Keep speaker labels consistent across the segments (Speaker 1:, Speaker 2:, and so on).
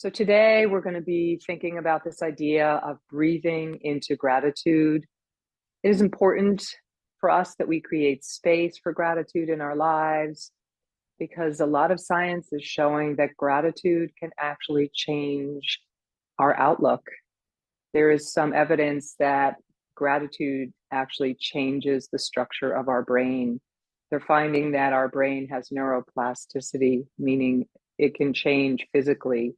Speaker 1: So today we're going to be thinking about this idea of breathing into gratitude. It is important for us that we create space for gratitude in our lives because a lot of science is showing that gratitude can actually change our outlook. There is some evidence that gratitude actually changes the structure of our brain. They're finding that our brain has neuroplasticity, meaning it can change physically.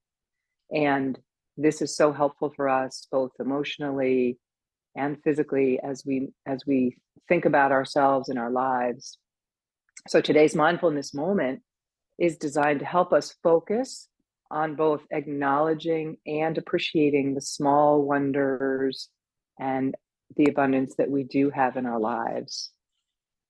Speaker 1: And this is so helpful for us both emotionally and physically as we think about ourselves and our lives. So today's mindfulness moment is designed to help us focus on both acknowledging and appreciating the small wonders and the abundance that we do have in our lives.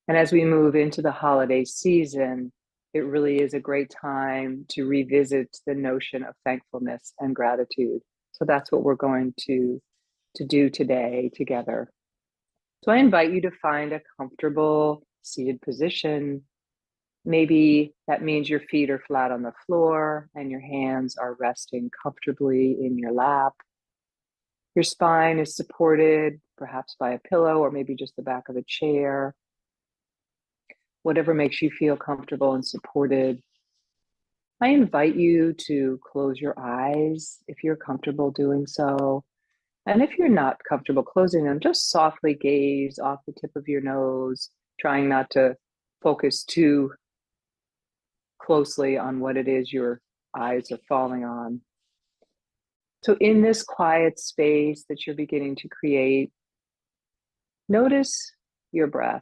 Speaker 1: And as we move into the holiday season, it really is a great time to revisit the notion of thankfulness and gratitude. So that's what we're going to do today together. So I invite you to find a comfortable seated position. Maybe that means your feet are flat on the floor and your hands are resting comfortably in your lap. Your spine is supported perhaps by a pillow or maybe just the back of a chair. Whatever makes you feel comfortable and supported. I invite you to close your eyes if you're comfortable doing so. And if you're not comfortable closing them, just softly gaze off the tip of your nose, trying not to focus too closely on what it is your eyes are falling on. So in this quiet space that you're beginning to create, notice your breath.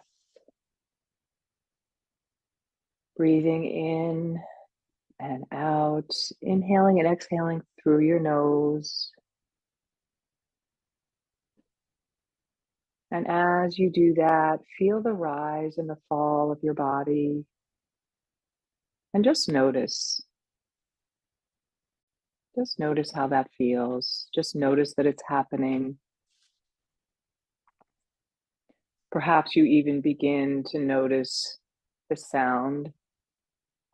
Speaker 1: Breathing in and out, inhaling and exhaling through your nose. And as you do that, feel the rise and the fall of your body. And just notice. Just notice how that feels. Just notice that it's happening. Perhaps you even begin to notice the sound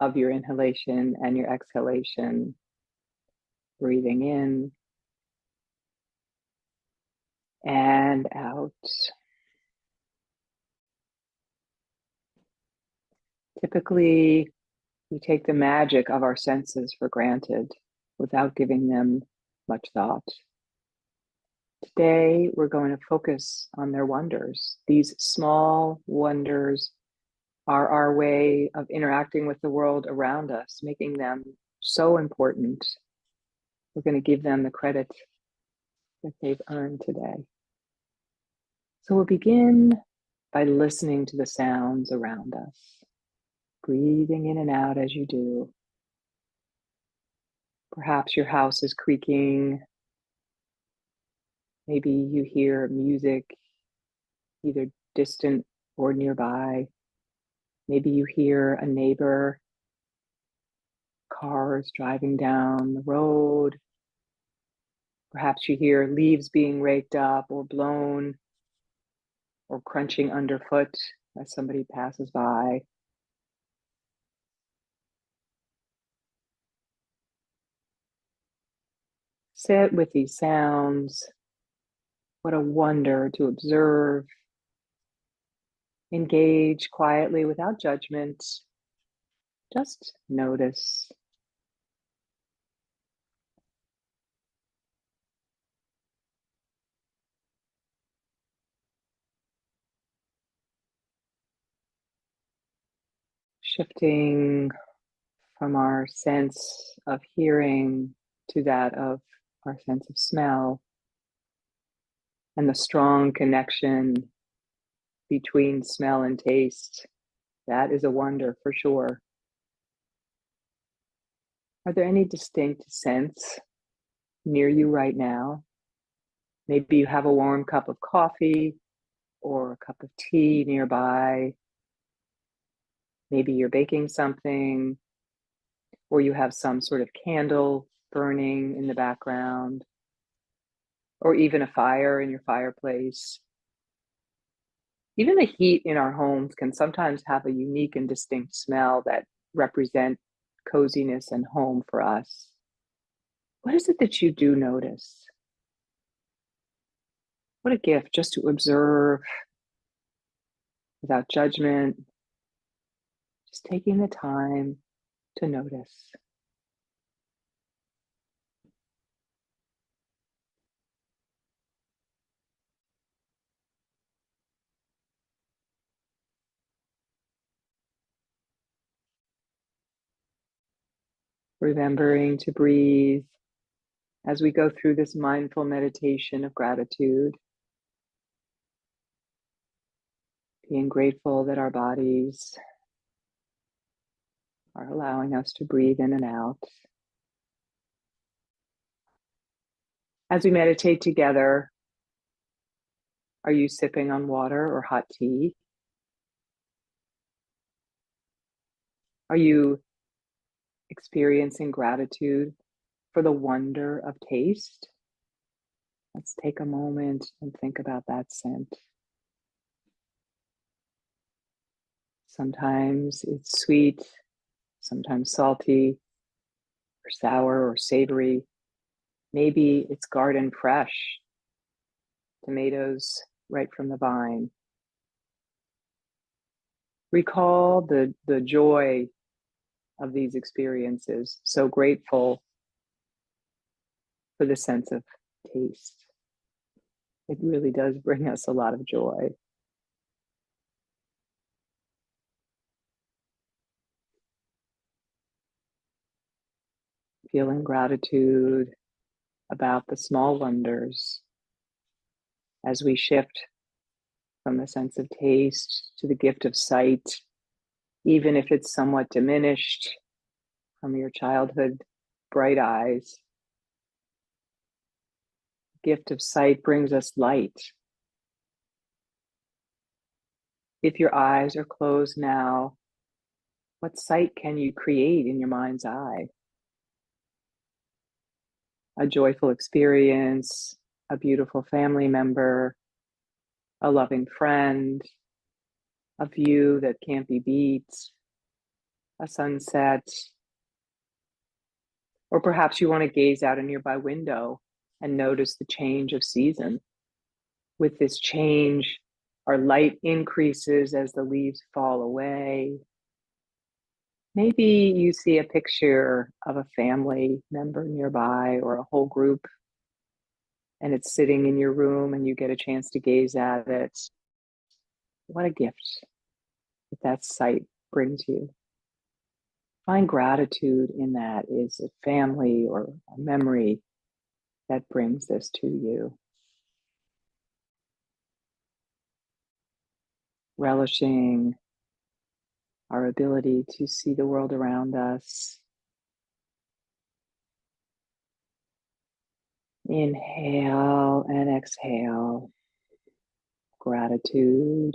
Speaker 1: of your inhalation and your exhalation. Breathing in and out. Typically, we take the magic of our senses for granted without giving them much thought. Today, we're going to focus on their wonders. These small wonders are our way of interacting with the world around us, making them so important. We're going to give them the credit that they've earned today. So we'll begin by listening to the sounds around us, breathing in and out as you do. Perhaps your house is creaking. Maybe you hear music, either distant or nearby. Maybe you hear a neighbor, cars driving down the road. Perhaps you hear leaves being raked up or blown or crunching underfoot as somebody passes by. Sit with these sounds. What a wonder to observe. Engage quietly without judgment. Just notice. Shifting from our sense of hearing to that of our sense of smell and the strong connection between smell and taste. That is a wonder for sure. Are there any distinct scents near you right now? Maybe you have a warm cup of coffee or a cup of tea nearby. Maybe you're baking something, or you have some sort of candle burning in the background, or even a fire in your fireplace. Even the heat in our homes can sometimes have a unique and distinct smell that represent coziness and home for us. What is it that you do notice? What a gift just to observe without judgment, just taking the time to notice. Remembering to breathe as we go through this mindful meditation of gratitude, being grateful that our bodies are allowing us to breathe in and out. As we meditate together, are you sipping on water or hot tea? Are you experiencing gratitude for the wonder of taste? Let's take a moment and think about that scent. Sometimes it's sweet, sometimes salty, or sour or savory. Maybe it's garden fresh, tomatoes right from the vine. Recall the joy of these experiences. So grateful for the sense of taste. It really does bring us a lot of joy. Feeling gratitude about the small wonders as we shift from the sense of taste to the gift of sight, even if it's somewhat diminished from your childhood bright eyes. Gift of sight brings us light. If your eyes are closed now, what sight can you create in your mind's eye? A joyful experience, a beautiful family member, a loving friend, a view that can't be beat, a sunset, or perhaps you want to gaze out a nearby window and notice the change of season. With this change, our light increases as the leaves fall away. Maybe you see a picture of a family member nearby or a whole group, and it's sitting in your room and you get a chance to gaze at it. What a gift that sight brings you. Find gratitude in that. Is it family or a memory that brings this to you? Relishing our ability to see the world around us. Inhale and exhale. Gratitude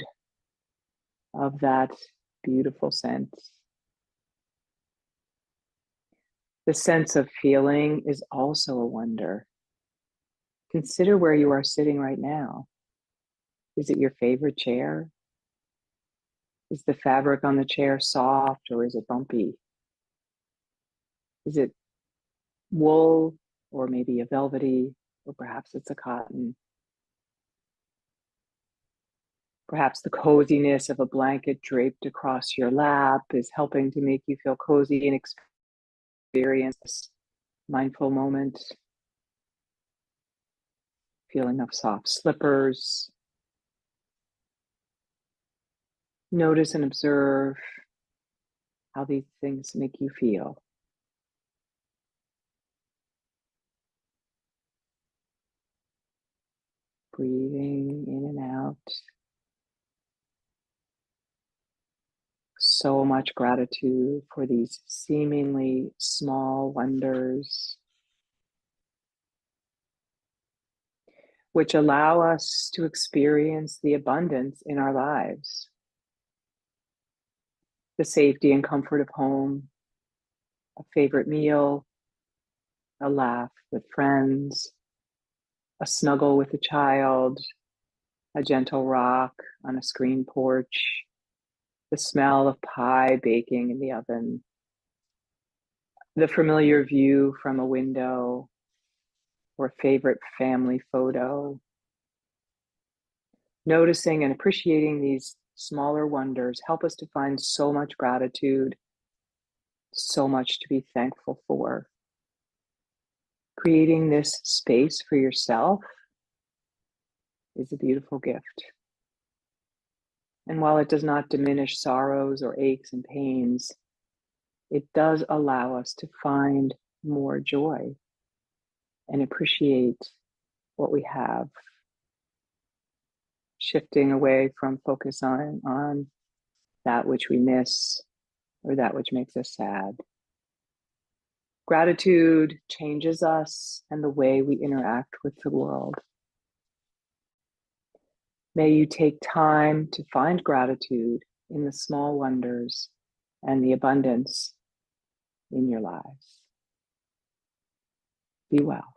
Speaker 1: of that beautiful sense. The sense of feeling is also a wonder. Consider where you are sitting right now. Is it your favorite chair? Is the fabric on the chair soft or is it bumpy? Is it wool or maybe a velvety, or perhaps it's a cotton? Perhaps the coziness of a blanket draped across your lap is helping to make you feel cozy and experience this mindful moment. Feeling of soft slippers. Notice and observe how these things make you feel. Breathing in and out. So much gratitude for these seemingly small wonders, which allow us to experience the abundance in our lives. The safety and comfort of home, a favorite meal, a laugh with friends, a snuggle with a child, a gentle rock on a screen porch, the smell of pie baking in the oven, the familiar view from a window, or a favorite family photo. Noticing and appreciating these smaller wonders help us to find so much gratitude, so much to be thankful for. Creating this space for yourself is a beautiful gift. And while it does not diminish sorrows or aches and pains, it does allow us to find more joy and appreciate what we have, shifting away from focus on that which we miss or that which makes us sad. Gratitude changes us and the way we interact with the world. May you take time to find gratitude in the small wonders and the abundance in your lives. Be well.